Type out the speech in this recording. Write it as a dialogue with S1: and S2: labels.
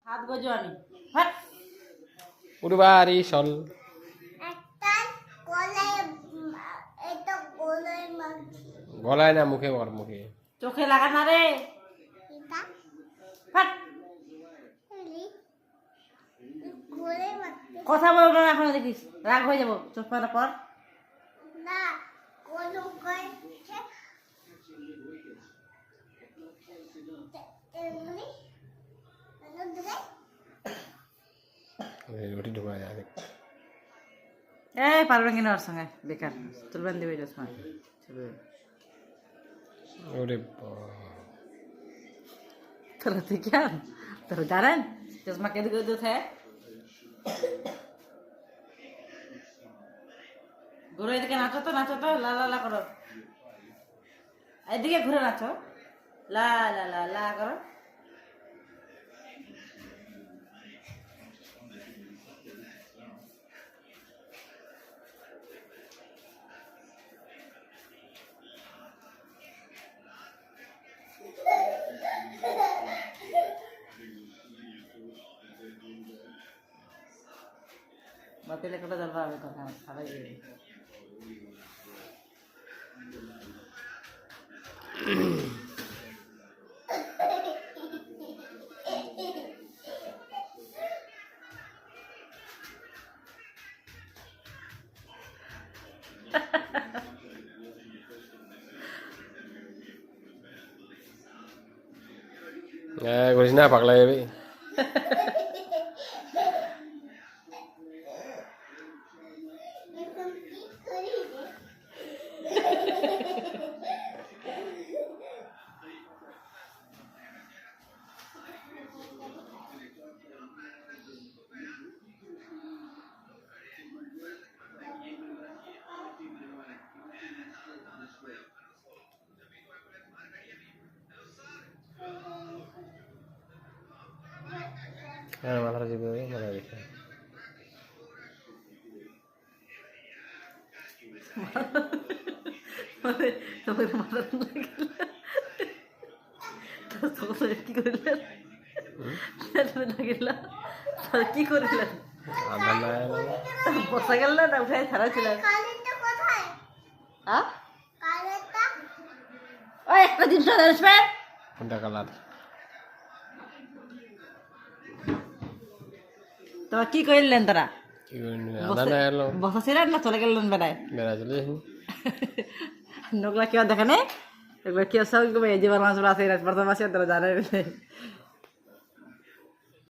S1: হাত গজো আমি হাট
S2: উড়বাড়ি সল
S3: একটা গলায় এটা গলায় মাখি
S2: গলায় না মুখে ওর মুখে
S1: চোখে লাগা না রে
S3: এটা
S1: হাট
S3: এলি গলায় মাখি
S1: কথা বলবো না এখন দেখিস রাগ হয়ে যাবো চোখ পাতা পর
S3: না গলো করছে এমনি এটা দিলে
S2: রুটি ঢুকা যাবে
S1: এই পারবেন কিনা ওর সঙ্গে বেকার তুলবেন দিবে চশমা
S2: ওরে
S1: তোরা তুই কেন তোরা জানেন চশমা কেঁদে কেঁদে উঠে ঘুরে এদিকে নাচো তো লা লা লা করো এদিকে ঘুরে নাচো লা লা লা লা করো বাতিলে কটা জ্বালবা হবে কথা খারাই যাবে
S2: করিস না পাগলা যাবে
S3: এখন কি করি
S2: হ্যাঁ মাথাটা চেপে দেবে মাথা দেখে
S1: তোমার মাথা কি করিলেন লাগিল কি করিলেন
S2: আধার না
S1: বসা গেল না উঠাই ছাড়া ছিলেন
S3: কালিটা কোথায়
S1: হ্যাঁ
S3: কালিটা
S1: ওই একটা জিনিস আসবে
S2: কোনটা কালার
S1: তোমার কি করিলেন তারা
S2: কি করিনি আধার না এলো
S1: বসা ছিলেন না চলে গেলেন বেড়ায়
S2: বেড়া চলে যাসনি
S1: ওগুলা কেউ দেখে নেই এগুলো কেউ সব এই জীবন মাছ আছে প্রথম মাসে তারা জানে